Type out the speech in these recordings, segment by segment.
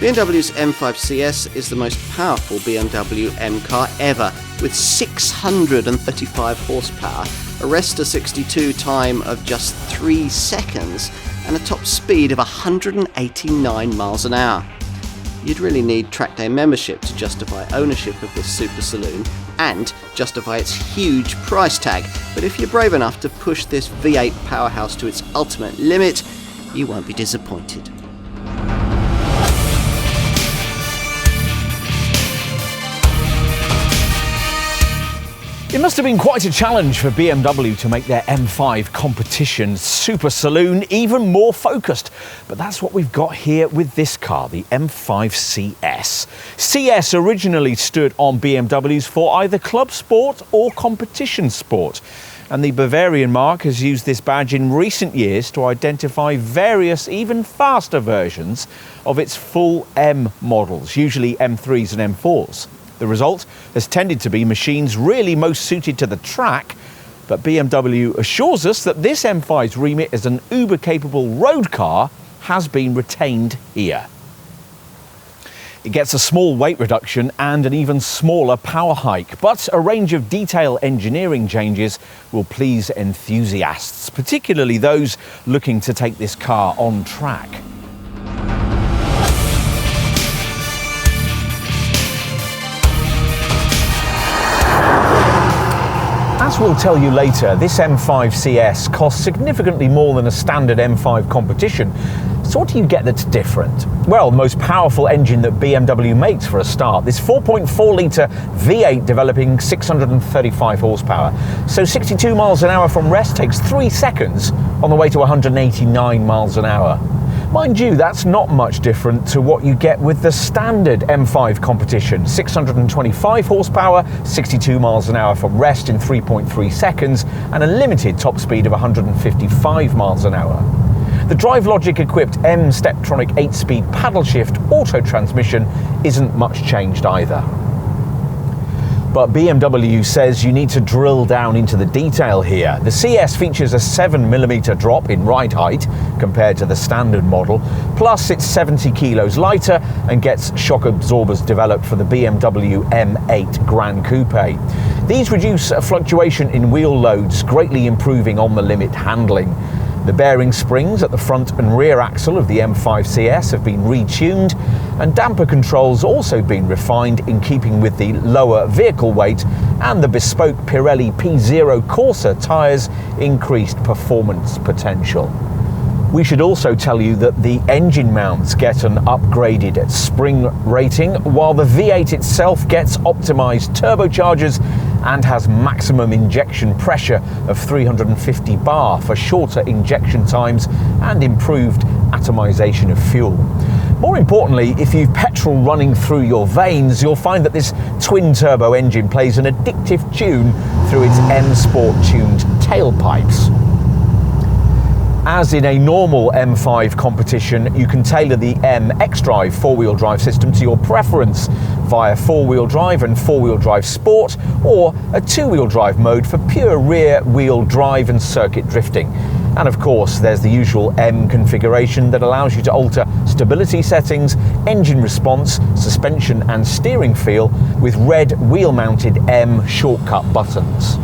BMW's M5 CS is the most powerful BMW M car ever, with 635 horsepower, a rest to 62 time of just 3 seconds, and a top speed of 189 miles an hour. You'd really need track day membership to justify ownership of this super saloon and justify its huge price tag, but if you're brave enough to push this V8 powerhouse to its ultimate limit, you won't be disappointed. It must have been quite a challenge for BMW to make their M5 Competition Super Saloon even more focused. But that's what we've got here with this car, the M5 CS. CS originally stood on BMWs for either club sport or competition sport. And the Bavarian marque has used this badge in recent years to identify various, even faster versions of its full M models, usually M3s and M4s. The result has tended to be machines really most suited to the track, but BMW assures us that this M5's remit as an uber-capable road car has been retained here. It gets a small weight reduction and an even smaller power hike, but a range of detail engineering changes will please enthusiasts, particularly those looking to take this car on track. As we'll tell you later, this M5 CS costs significantly more than a standard M5 Competition. So what do you get that's different? Well, the most powerful engine that BMW makes for a start. This 4.4-litre V8 developing 635 horsepower. So 62 miles an hour from rest takes 3 seconds on the way to 189 miles an hour. Mind you, that's not much different to what you get with the standard M5 Competition. 625 horsepower, 62 miles an hour from rest in 3.3 seconds, and a limited top speed of 155 miles an hour. The DriveLogic equipped M Steptronic 8-speed paddle shift auto transmission isn't much changed either. But BMW says you need to drill down into the detail here. The CS features a 7mm drop in ride height compared to the standard model, plus it's 70 kilos lighter and gets shock absorbers developed for the BMW M8 Gran Coupe. These reduce fluctuation in wheel loads, greatly improving on-the-limit handling. The bearing springs at the front and rear axle of the M5 CS have been retuned, and damper controls also been refined in keeping with the lower vehicle weight, and the bespoke Pirelli P0 Corsa tyres increased performance potential. We should also tell you that the engine mounts get an upgraded spring rating, while the V8 itself gets optimised turbochargers and has maximum injection pressure of 350 bar for shorter injection times and improved atomisation of fuel. More importantly, if you've petrol running through your veins, you'll find that this twin-turbo engine plays an addictive tune through its M-Sport-tuned tailpipes. As in a normal M5 Competition, you can tailor the M xDrive four-wheel drive system to your preference via four-wheel drive and four-wheel drive sport, or a two-wheel drive mode for pure rear-wheel drive and circuit drifting. And of course, there's the usual M configuration that allows you to alter stability settings, engine response, suspension and steering feel with red wheel-mounted M shortcut buttons.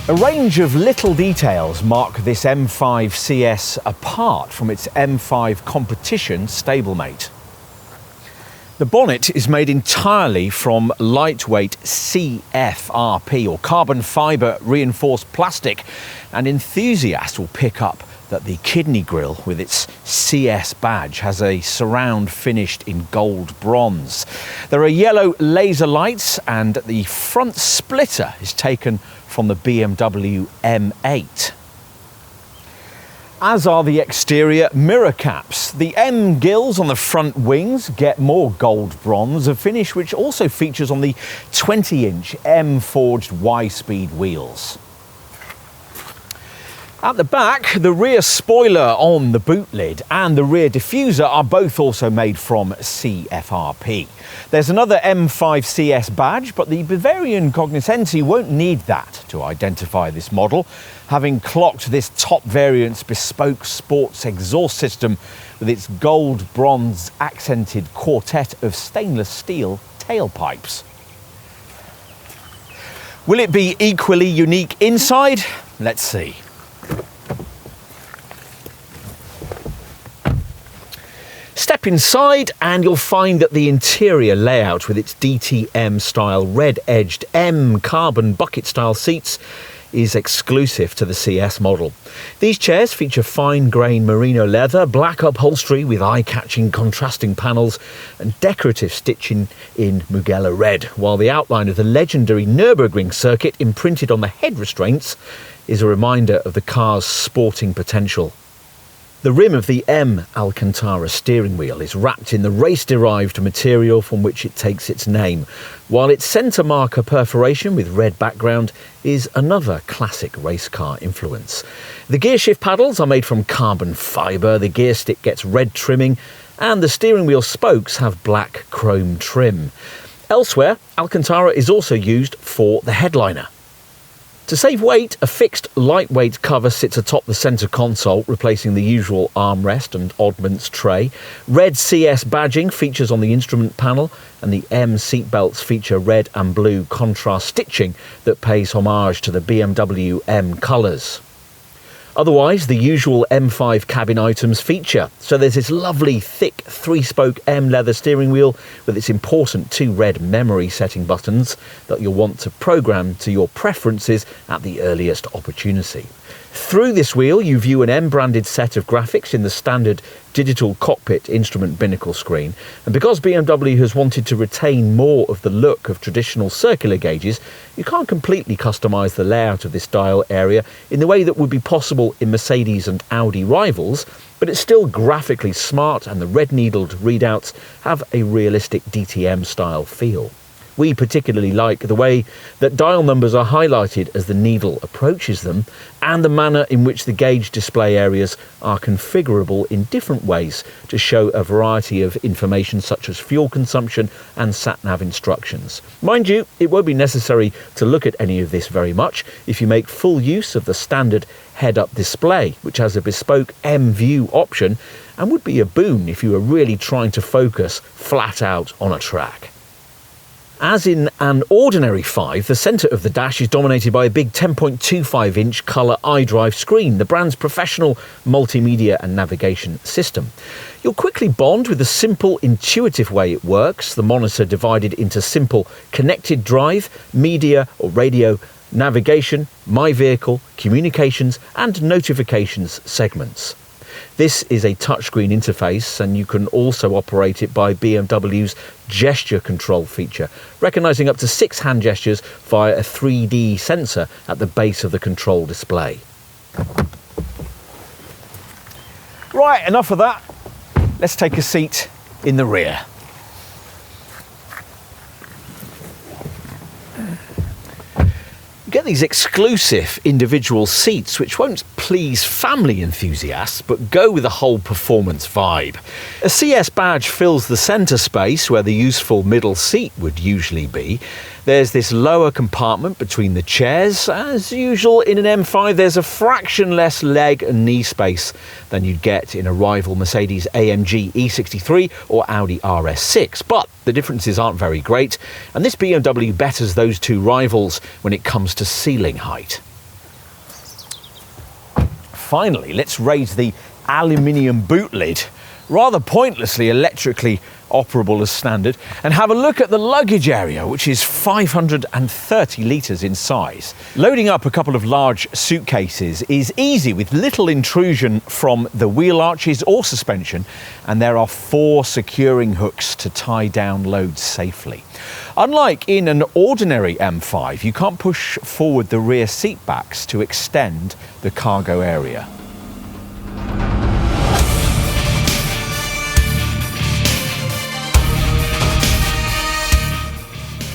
A range of little details mark this M5 CS apart from its M5 Competition stablemate. The bonnet is made entirely from lightweight CFRP, or carbon fibre reinforced plastic, and enthusiasts will pick up that the kidney grille with its CS badge has a surround finished in gold bronze. There are yellow laser lights, and the front splitter is taken from the BMW M8. As are the exterior mirror caps. The M gills on the front wings get more gold bronze, a finish which also features on the 20-inch M forged Y-speed wheels. At the back, the rear spoiler on the boot lid and the rear diffuser are both also made from CFRP. There's another M5 CS badge, but the Bavarian cognoscenti won't need that to identify this model, having clocked this top variant's bespoke sports exhaust system with its gold bronze accented quartet of stainless steel tailpipes. Will it be equally unique inside? Let's see. Step inside and you'll find that the interior layout with its DTM style red-edged M carbon bucket style seats is exclusive to the CS model. These chairs feature fine grain merino leather, black upholstery with eye-catching contrasting panels and decorative stitching in Mugello red, while the outline of the legendary Nürburgring circuit imprinted on the head restraints is a reminder of the car's sporting potential. The rim of the M Alcantara steering wheel is wrapped in the race-derived material from which it takes its name, while its centre marker perforation with red background is another classic race car influence. The gearshift paddles are made from carbon fibre, the gear stick gets red trimming, and the steering wheel spokes have black chrome trim. Elsewhere, Alcantara is also used for the headliner. To save weight, a fixed lightweight cover sits atop the centre console, replacing the usual armrest and oddments tray. Red CS badging features on the instrument panel, and the M seatbelts feature red and blue contrast stitching that pays homage to the BMW M colours. Otherwise, the usual M5 cabin items feature. So there's this lovely thick 3-spoke M leather steering wheel with its important 2 red memory setting buttons that you'll want to program to your preferences at the earliest opportunity. Through this wheel, you view an M-branded set of graphics in the standard digital cockpit instrument binnacle screen. And because BMW has wanted to retain more of the look of traditional circular gauges, you can't completely customise the layout of this dial area in the way that would be possible in Mercedes and Audi rivals, but it's still graphically smart and the red-needled readouts have a realistic DTM-style feel. We particularly like the way that dial numbers are highlighted as the needle approaches them, and the manner in which the gauge display areas are configurable in different ways to show a variety of information such as fuel consumption and sat-nav instructions. Mind you, it won't be necessary to look at any of this very much if you make full use of the standard head-up display, which has a bespoke M-View option and would be a boon if you were really trying to focus flat out on a track. As in an ordinary 5, the centre of the dash is dominated by a big 10.25-inch colour iDrive screen, the brand's professional multimedia and navigation system. You'll quickly bond with the simple, intuitive way it works, the monitor divided into simple connected drive, media or radio, navigation, my vehicle, communications and notifications segments. This is a touchscreen interface, and you can also operate it by BMW's gesture control feature, recognising up to 6 hand gestures via a 3D sensor at the base of the control display. Right, enough of that. Let's take a seat in the rear. You get these exclusive individual seats which won't please family enthusiasts but go with the whole performance vibe. A CS badge fills the centre space where the useful middle seat would usually be. There's this lower compartment between the chairs. As usual in an M5, there's a fraction less leg and knee space than you'd get in a rival Mercedes AMG E63 or Audi RS6. But the differences aren't very great, and this BMW betters those two rivals when it comes to ceiling height. Finally, let's raise the aluminium boot lid, rather pointlessly electrically operable as standard, and have a look at the luggage area, which is 530 litres in size. Loading up a couple of large suitcases is easy with little intrusion from the wheel arches or suspension, and there are 4 securing hooks to tie down loads safely. Unlike in an ordinary M5, you can't push forward the rear seat backs to extend the cargo area.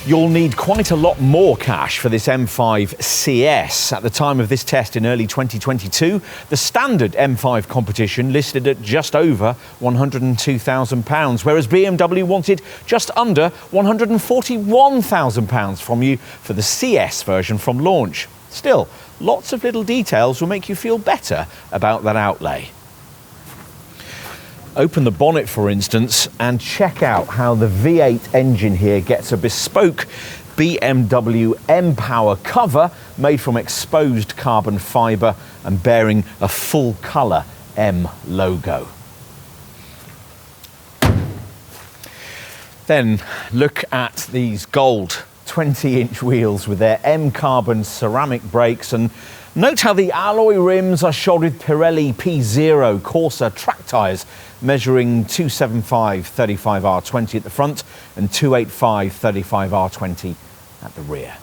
You'll need quite a lot more cash for this M5 CS. At the time of this test in early 2022, the standard M5 Competition listed at just over £102,000, whereas BMW wanted just under £141,000 from you for the CS version from launch. Still, lots of little details will make you feel better about that outlay. Open the bonnet, for instance, and check out how the V8 engine here gets a bespoke BMW M-Power cover made from exposed carbon fibre and bearing a full colour M logo. Then look at these gold 20-inch wheels with their M-Carbon ceramic brakes, and note how the alloy rims are shod with Pirelli P0 Corsa track tyres measuring 275/35R20 at the front and 285/35R20 at the rear.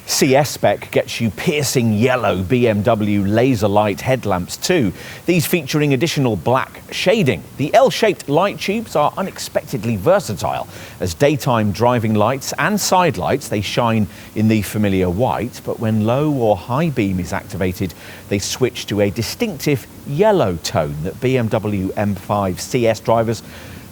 CS spec gets you piercing yellow BMW laser light headlamps too, these featuring additional black shading. The L-shaped light tubes are unexpectedly versatile. As daytime driving lights and side lights, they shine in the familiar white, but when low or high beam is activated, they switch to a distinctive yellow tone that BMW M5 CS drivers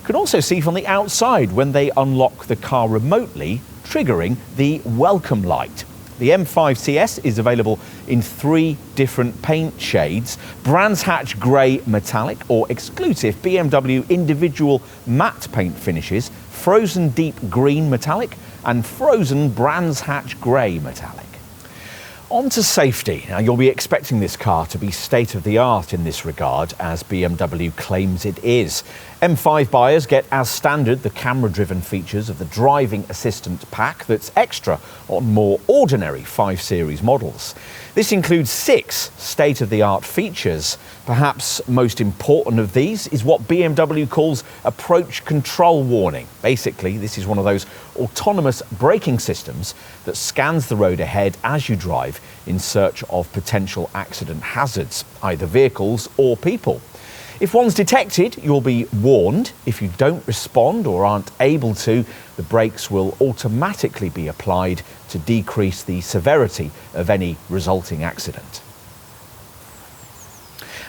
can also see from the outside when they unlock the car remotely, triggering the welcome light. The M5 CS is available in 3 different paint shades: Brands Hatch Grey Metallic or exclusive BMW individual matte paint finishes, Frozen Deep Green Metallic and Frozen Brands Hatch Grey Metallic. On to safety. Now, you'll be expecting this car to be state-of-the-art in this regard, as BMW claims it is. M5 buyers get as standard the camera-driven features of the driving assistant pack that's extra on more ordinary 5 Series models. This includes 6 state-of-the-art features. Perhaps most important of these is what BMW calls approach control warning. Basically, this is one of those autonomous braking systems that scans the road ahead as you drive in search of potential accident hazards, either vehicles or people. If one's detected, you'll be warned. If you don't respond or aren't able to, the brakes will automatically be applied to decrease the severity of any resulting accident.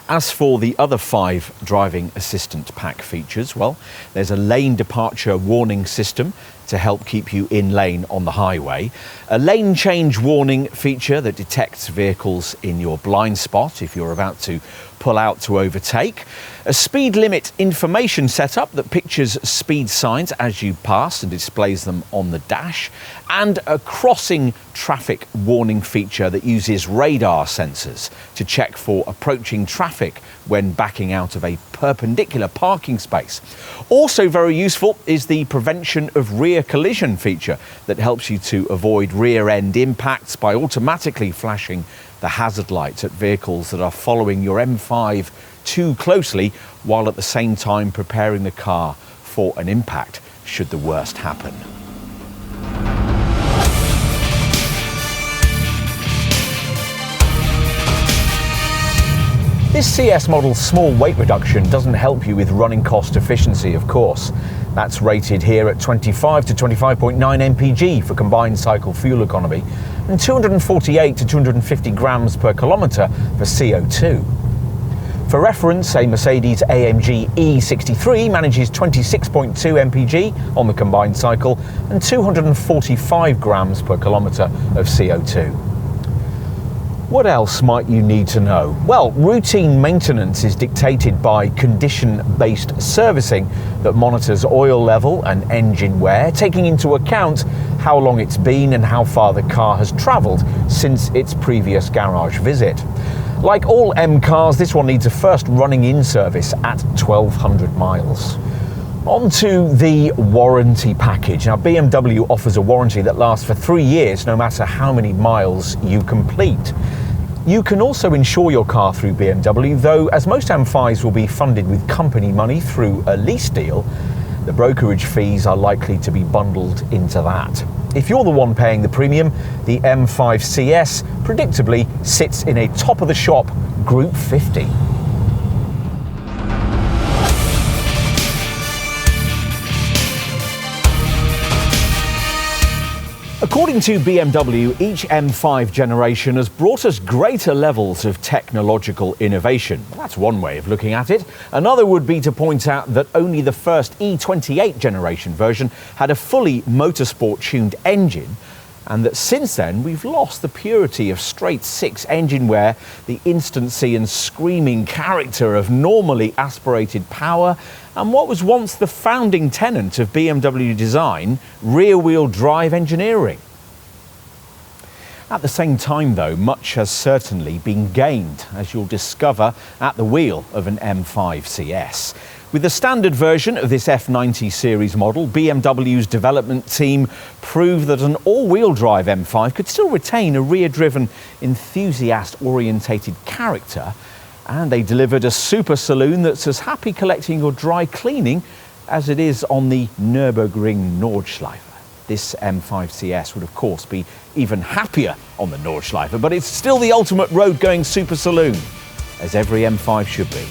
As for the other 5 driving assistant pack features, well, there's a lane departure warning system to help keep you in lane on the highway, a lane change warning feature that detects vehicles in your blind spot if you're about to pull out to overtake, a speed limit information setup that pictures speed signs as you pass and displays them on the dash, and a crossing traffic warning feature that uses radar sensors to check for approaching traffic when backing out of a perpendicular parking space. Also very useful is the prevention of rear collision feature that helps you to avoid rear end impacts by automatically flashing the hazard lights at vehicles that are following your M5 too closely, while at the same time preparing the car for an impact should the worst happen. This CS model's small weight reduction doesn't help you with running cost efficiency, of course. That's rated here at 25 to 25.9 mpg for combined cycle fuel economy and 248 to 250 grams per kilometre for CO2. For reference, a Mercedes AMG E63 manages 26.2 mpg on the combined cycle and 245 grams per kilometre of CO2. What else might you need to know? Well, routine maintenance is dictated by condition-based servicing that monitors oil level and engine wear, taking into account how long it's been and how far the car has travelled since its previous garage visit. Like all M cars, this one needs a first running-in service at 1,200 miles. On to the warranty package. Now, BMW offers a warranty that lasts for 3 years, no matter how many miles you complete. You can also insure your car through BMW, though as most M5s will be funded with company money through a lease deal, the brokerage fees are likely to be bundled into that. If you're the one paying the premium, the M5 CS predictably sits in a top-of-the-shop Group 50. According to BMW, each M5 generation has brought us greater levels of technological innovation. That's one way of looking at it. Another would be to point out that only the first E28 generation version had a fully motorsport-tuned engine, and that since then we've lost the purity of straight six engine wear, the instancy and screaming character of normally aspirated power, and what was once the founding tenet of BMW design, rear-wheel drive engineering. At the same time though, much has certainly been gained, as you'll discover at the wheel of an M5 CS. With the standard version of this F90 series model, BMW's development team proved that an all-wheel drive M5 could still retain a rear-driven, enthusiast-orientated character, and they delivered a super saloon that's as happy collecting your dry cleaning as it is on the Nürburgring Nordschleife. This M5 CS would of course be even happier on the Nordschleife, but it's still the ultimate road-going super saloon, as every M5 should be.